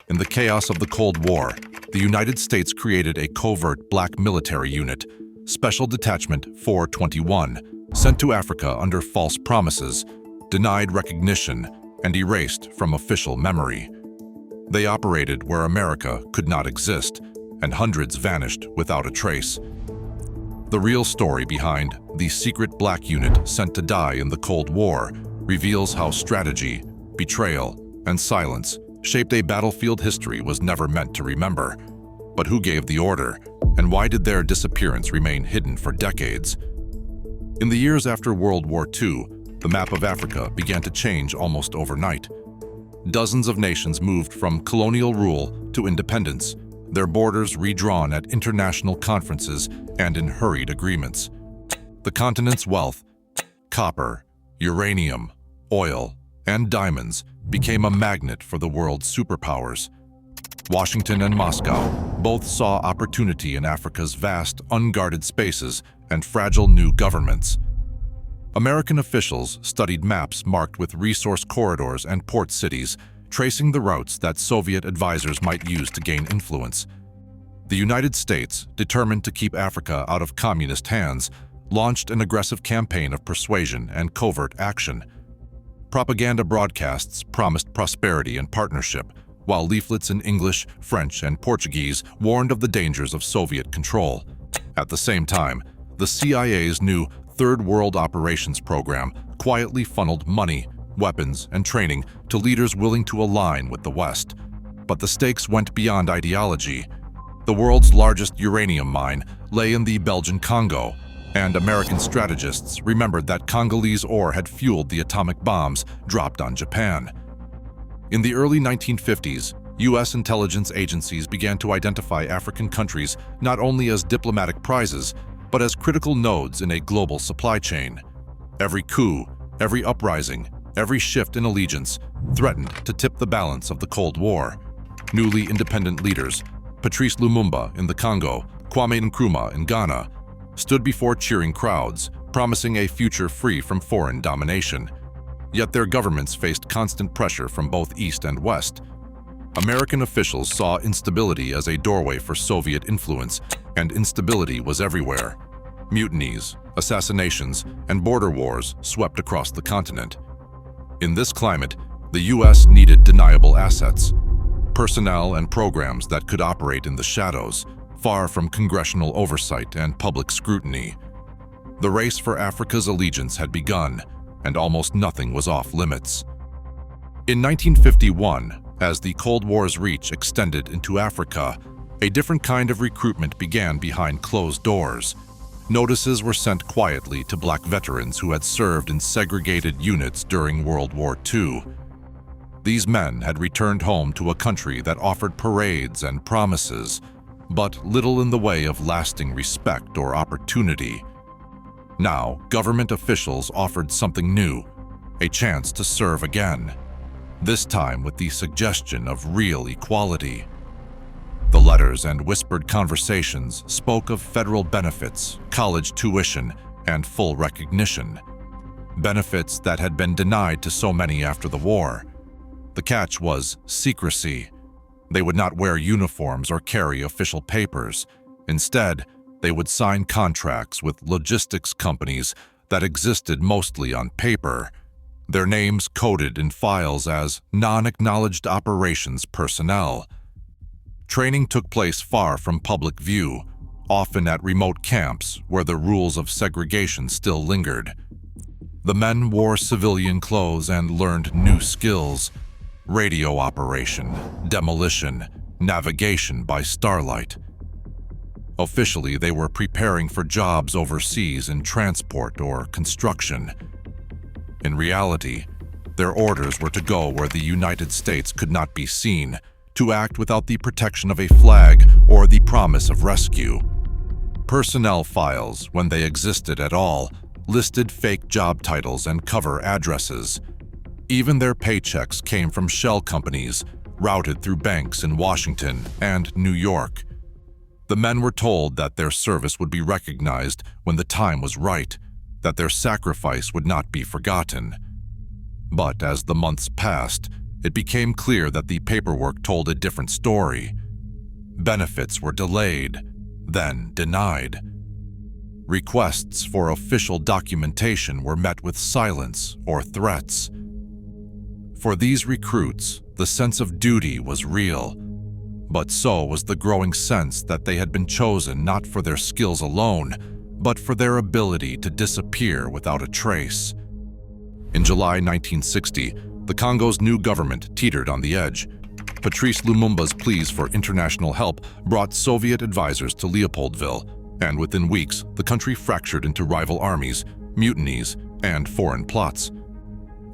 In the chaos of the Cold War, the United States created a covert black military unit, Special Detachment 421, sent to Africa under false promises, denied recognition, and erased from official memory. They operated where America could not exist, and hundreds vanished without a trace. The real story behind the secret black unit sent to die in the Cold War reveals how strategy, betrayal, and silence shaped a battlefield history was never meant to remember. But who gave the order, and why did their disappearance remain hidden for decades? In the years after World War II, the map of Africa began to change almost overnight. Dozens of nations moved from colonial rule to independence, their borders redrawn at international conferences and in hurried agreements. The continent's wealth, copper, uranium, oil, and diamonds became a magnet for the world's superpowers. Washington and Moscow both saw opportunity in Africa's vast, unguarded spaces and fragile new governments. American officials studied maps marked with resource corridors and port cities, tracing the routes that Soviet advisors might use to gain influence. The United States, determined to keep Africa out of communist hands, launched an aggressive campaign of persuasion and covert action. Propaganda broadcasts promised prosperity and partnership, while leaflets in English, French, and Portuguese warned of the dangers of Soviet control. At the same time, the CIA's new Third World Operations program quietly funneled money, weapons, and training to leaders willing to align with the West. But the stakes went beyond ideology. The world's largest uranium mine lay in the Belgian Congo, and American strategists remembered that Congolese ore had fueled the atomic bombs dropped on Japan. In the early 1950s, U.S. intelligence agencies began to identify African countries not only as diplomatic prizes, but as critical nodes in a global supply chain. Every coup, every uprising, every shift in allegiance threatened to tip the balance of the Cold War. Newly independent leaders, Patrice Lumumba in the Congo, Kwame Nkrumah in Ghana, stood before cheering crowds, promising a future free from foreign domination. Yet their governments faced constant pressure from both East and West. American officials saw instability as a doorway for Soviet influence, and instability was everywhere. Mutinies, assassinations, and border wars swept across the continent. In this climate, the U.S. needed deniable assets, personnel and programs that could operate in the shadows, far from congressional oversight and public scrutiny. The race for Africa's allegiance had begun, and almost nothing was off limits. In 1951, as the Cold War's reach extended into Africa, a different kind of recruitment began behind closed doors. Notices were sent quietly to black veterans who had served in segregated units during World War II. These men had returned home to a country that offered parades and promises, but little in the way of lasting respect or opportunity. Now, government officials offered something new, a chance to serve again, this time with the suggestion of real equality. The letters and whispered conversations spoke of federal benefits, college tuition, and full recognition, benefits that had been denied to so many after the war. The catch was secrecy. They would not wear uniforms or carry official papers. Instead, they would sign contracts with logistics companies that existed mostly on paper, their names coded in files as non-acknowledged operations personnel. Training took place far from public view, often at remote camps where the rules of segregation still lingered. The men wore civilian clothes and learned new skills: radio operation, demolition, navigation by starlight. Officially, they were preparing for jobs overseas in transport or construction. In reality, their orders were to go where the United States could not be seen, to act without the protection of a flag or the promise of rescue. Personnel files, when they existed at all, listed fake job titles and cover addresses. Even their paychecks came from shell companies, routed through banks in Washington and New York. The men were told that their service would be recognized when the time was right, that their sacrifice would not be forgotten. But as the months passed, it became clear that the paperwork told a different story. Benefits were delayed, then denied. Requests for official documentation were met with silence or threats. For these recruits, the sense of duty was real, but so was the growing sense that they had been chosen not for their skills alone, but for their ability to disappear without a trace. In July 1960, the Congo's new government teetered on the edge. Patrice Lumumba's pleas for international help brought Soviet advisors to Leopoldville, and within weeks, the country fractured into rival armies, mutinies, and foreign plots.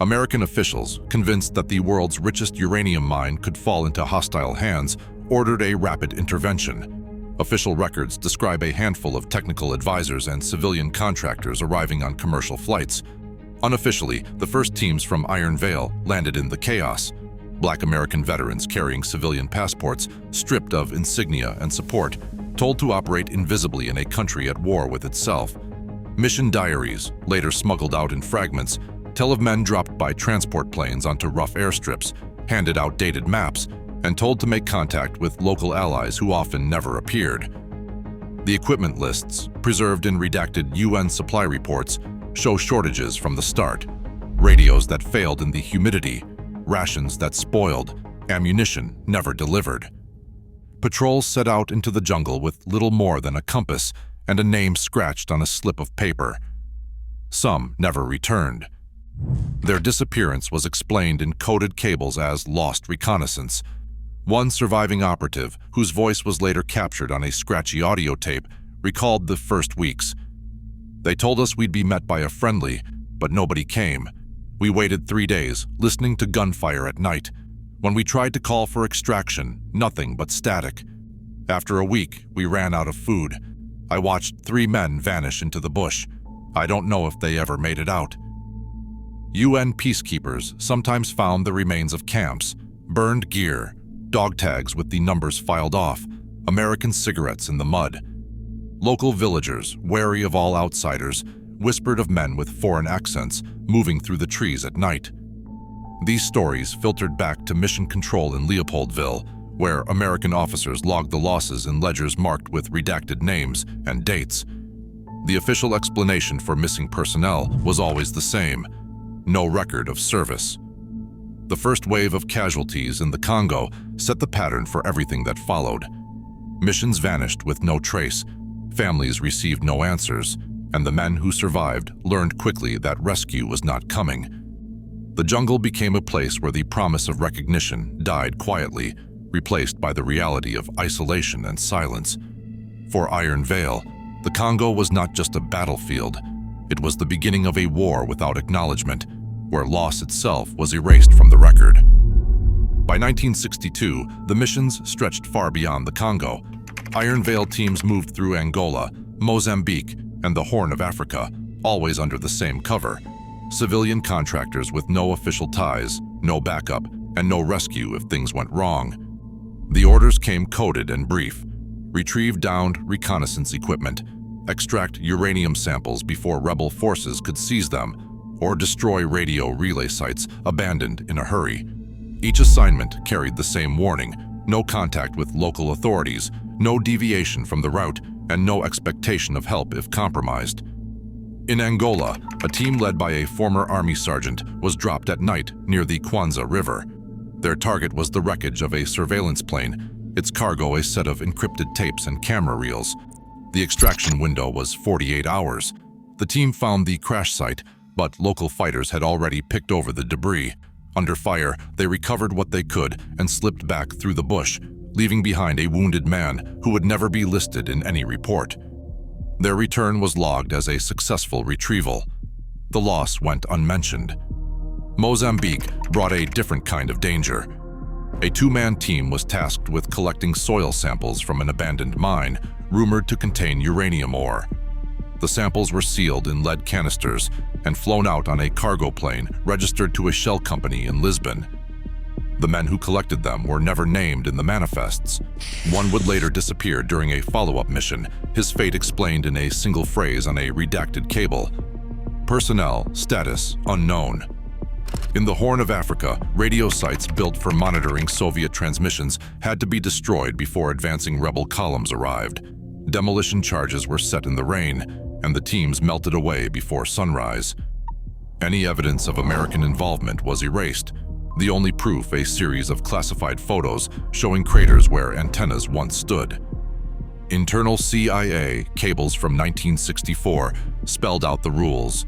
American officials, convinced that the world's richest uranium mine could fall into hostile hands, ordered a rapid intervention. Official records describe a handful of technical advisors and civilian contractors arriving on commercial flights. Unofficially, the first teams from Iron Vale landed in the chaos. Black American veterans carrying civilian passports, stripped of insignia and support, told to operate invisibly in a country at war with itself. Mission diaries, later smuggled out in fragments, tell of men dropped by transport planes onto rough airstrips, handed outdated maps, and told to make contact with local allies who often never appeared. The equipment lists, preserved in redacted UN supply reports, show shortages from the start: radios that failed in the humidity, rations that spoiled, ammunition never delivered. Patrols set out into the jungle with little more than a compass and a name scratched on a slip of paper. Some never returned. Their disappearance was explained in coded cables as lost reconnaissance. One surviving operative, whose voice was later captured on a scratchy audio tape, recalled the first weeks. "They told us we'd be met by a friendly, but nobody came. We waited 3 days, listening to gunfire at night. When we tried to call for extraction, nothing but static. After a week, we ran out of food. I watched 3 men vanish into the bush. I don't know if they ever made it out." UN peacekeepers sometimes found the remains of camps, burned gear, dog tags with the numbers filed off, American cigarettes in the mud. Local villagers, wary of all outsiders, whispered of men with foreign accents moving through the trees at night. These stories filtered back to mission control in Leopoldville, where American officers logged the losses in ledgers marked with redacted names and dates. The official explanation for missing personnel was always the same: no record of service. The first wave of casualties in the Congo set the pattern for everything that followed. Missions vanished with no trace, families received no answers, and the men who survived learned quickly that rescue was not coming. The jungle became a place where the promise of recognition died quietly, replaced by the reality of isolation and silence. For Iron Vale, the Congo was not just a battlefield. It was the beginning of a war without acknowledgement, where loss itself was erased from the record. By 1962, the missions stretched far beyond the Congo. Iron Vale teams moved through Angola, Mozambique, and the Horn of Africa, always under the same cover: civilian contractors with no official ties, no backup, and no rescue if things went wrong. The orders came coded and brief: retrieve downed reconnaissance equipment, extract uranium samples before rebel forces could seize them, or destroy radio relay sites abandoned in a hurry. Each assignment carried the same warning: no contact with local authorities, no deviation from the route, and no expectation of help if compromised. In Angola, a team led by a former army sergeant was dropped at night near the Kwanza River. Their target was the wreckage of a surveillance plane, its cargo a set of encrypted tapes and camera reels. The extraction window was 48 hours. The team found the crash site, but local fighters had already picked over the debris. Under fire, they recovered what they could and slipped back through the bush, leaving behind a wounded man who would never be listed in any report. Their return was logged as a successful retrieval. The loss went unmentioned. Mozambique brought a different kind of danger. A 2-man team was tasked with collecting soil samples from an abandoned mine, rumored to contain uranium ore. The samples were sealed in lead canisters and flown out on a cargo plane registered to a shell company in Lisbon. The men who collected them were never named in the manifests. One would later disappear during a follow-up mission, his fate explained in a single phrase on a redacted cable: personnel status unknown. In the Horn of Africa, radio sites built for monitoring Soviet transmissions had to be destroyed before advancing rebel columns arrived. Demolition charges were set in the rain, and the teams melted away before sunrise. Any evidence of American involvement was erased. The only proof, a series of classified photos showing craters where antennas once stood. Internal CIA cables from 1964 spelled out the rules.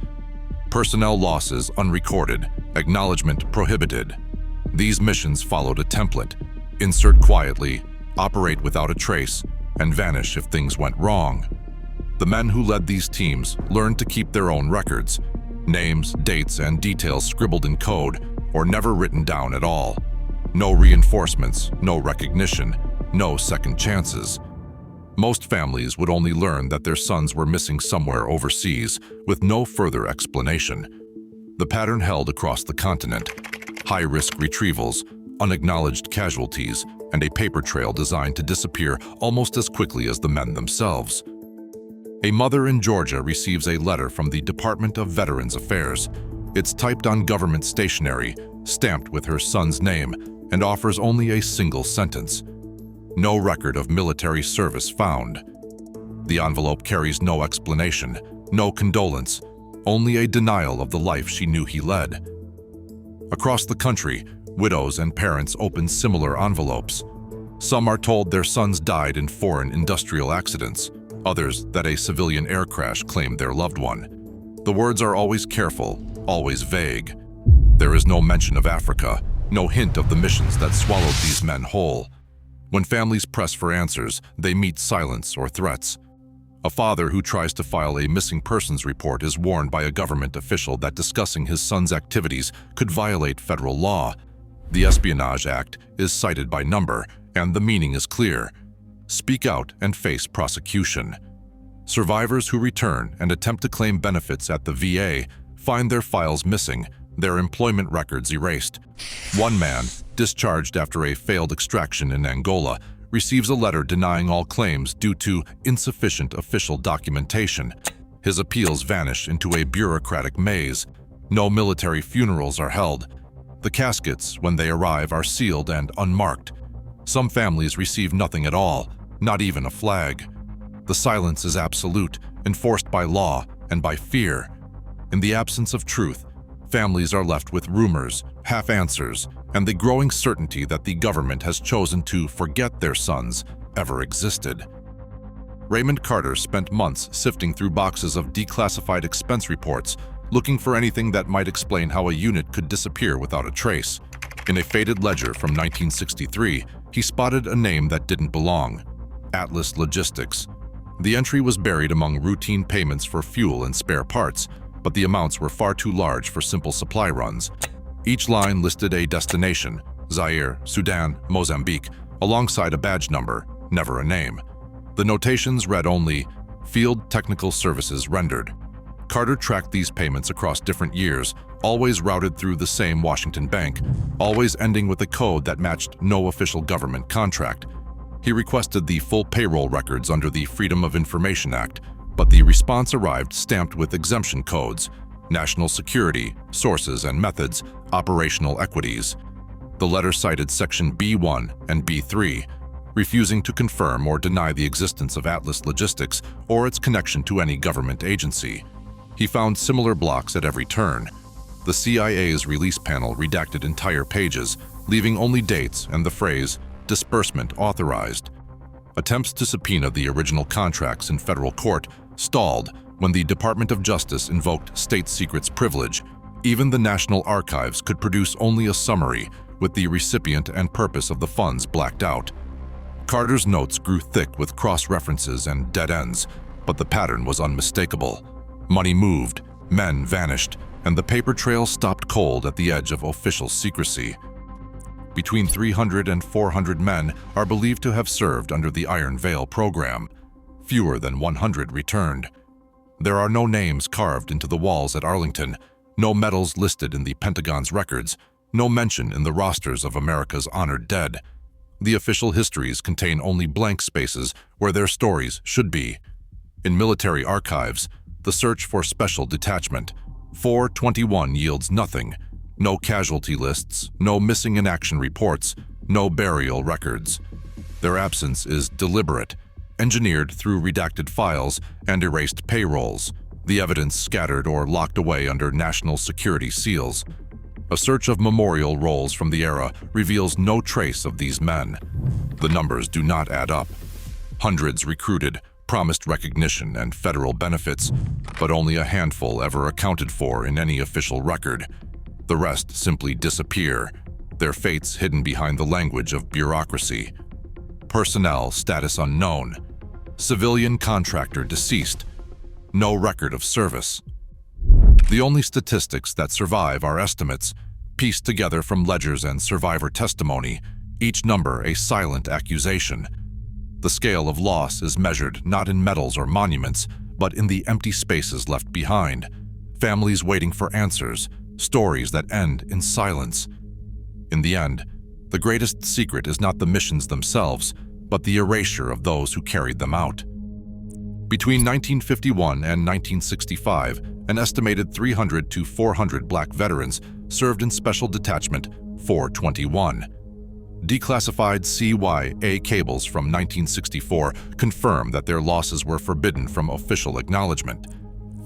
Personnel losses unrecorded, acknowledgement prohibited. These missions followed a template: insert quietly, operate without a trace, and vanish if things went wrong. The men who led these teams learned to keep their own records, names, dates, and details scribbled in code or never written down at all. No reinforcements, no recognition, no second chances. Most families would only learn that their sons were missing somewhere overseas with no further explanation. The pattern held across the continent: high-risk retrievals, unacknowledged casualties, and a paper trail designed to disappear almost as quickly as the men themselves. A mother in Georgia receives a letter from the Department of Veterans Affairs. It's typed on government stationery, stamped with her son's name, and offers only a single sentence: no record of military service found. The envelope carries no explanation, no condolence, only a denial of the life she knew he led. Across the country, widows and parents open similar envelopes. Some are told their sons died in foreign industrial accidents, others that a civilian air crash claimed their loved one. The words are always careful, always vague. There is no mention of Africa, no hint of the missions that swallowed these men whole. When families press for answers, they meet silence or threats. A father who tries to file a missing persons report is warned by a government official that discussing his son's activities could violate federal law. The Espionage Act is cited by number, and the meaning is clear: speak out and face prosecution. Survivors who return and attempt to claim benefits at the VA find their files missing, their employment records erased. One man, discharged after a failed extraction in Angola, receives a letter denying all claims due to insufficient official documentation. His appeals vanish into a bureaucratic maze. No military funerals are held. The caskets, when they arrive, are sealed and unmarked. Some families receive nothing at all, not even a flag. The silence is absolute, enforced by law and by fear. In the absence of truth, families are left with rumors, half-answers, and the growing certainty that the government has chosen to forget their sons ever existed. Raymond Carter spent months sifting through boxes of declassified expense reports, looking for anything that might explain how a unit could disappear without a trace. In a faded ledger from 1963, he spotted a name that didn't belong: Atlas Logistics. The entry was buried among routine payments for fuel and spare parts, but the amounts were far too large for simple supply runs. Each line listed a destination: Zaire, Sudan, Mozambique, alongside a badge number, never a name. The notations read only, "Field Technical Services Rendered." Carter tracked these payments across different years, always routed through the same Washington bank, always ending with a code that matched no official government contract. He requested the full payroll records under the Freedom of Information Act, but the response arrived stamped with exemption codes: national security, sources and methods, operational equities. The letter cited Section B1 and B3, refusing to confirm or deny the existence of Atlas Logistics or its connection to any government agency. He found similar blocks at every turn. The CIA's release panel redacted entire pages, leaving only dates and the phrase, "disbursement authorized." Attempts to subpoena the original contracts in federal court stalled when the Department of Justice invoked state secrets privilege. Even the National Archives could produce only a summary, with the recipient and purpose of the funds blacked out. Carter's notes grew thick with cross-references and dead ends, but the pattern was unmistakable. Money moved, men vanished, and the paper trail stopped cold at the edge of official secrecy. Between 300 and 400 men are believed to have served under the Iron Veil program. Fewer than 100 returned. There are no names carved into the walls at Arlington, no medals listed in the Pentagon's records, no mention in the rosters of America's honored dead. The official histories contain only blank spaces where their stories should be. In military archives, the search for Special Detachment 421 yields nothing, No casualty lists, no missing in action reports, no burial records. Their absence is deliberate, engineered through redacted files and erased payrolls, the evidence scattered or locked away under national security seals. A search of memorial rolls from the era reveals no trace of these men. The numbers do not add up. Hundreds recruited, promised recognition and federal benefits, but only a handful ever accounted for in any official record. The rest simply disappear, their fates hidden behind the language of bureaucracy. Personnel status unknown. Civilian contractor deceased. No record of service. The only statistics that survive are estimates, pieced together from ledgers and survivor testimony, each number a silent accusation. The scale of loss is measured not in medals or monuments, but in the empty spaces left behind, families waiting for answers, stories that end in silence. In the end, the greatest secret is not the missions themselves, but the erasure of those who carried them out. Between 1951 and 1965, an estimated 300 to 400 black veterans served in Special Detachment 421. Declassified CYA cables from 1964 confirm that their losses were forbidden from official acknowledgement.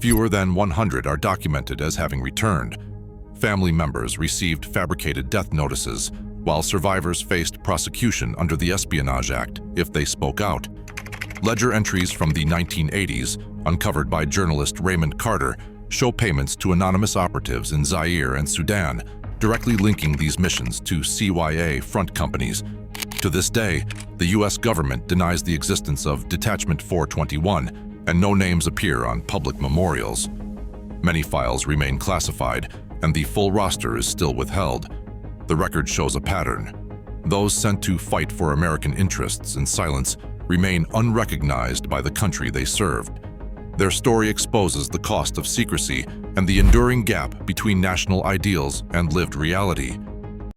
Fewer than 100 are documented as having returned. Family members received fabricated death notices, while survivors faced prosecution under the Espionage Act if they spoke out. Ledger entries from the 1980s, uncovered by journalist Raymond Carter, show payments to anonymous operatives in Zaire and Sudan, directly linking these missions to CYA front companies. To this day, the U.S. government denies the existence of Detachment 421, and no names appear on public memorials. Many files remain classified, and the full roster is still withheld. The record shows a pattern. Those sent to fight for American interests in silence remain unrecognized by the country they served. Their story exposes the cost of secrecy and the enduring gap between national ideals and lived reality.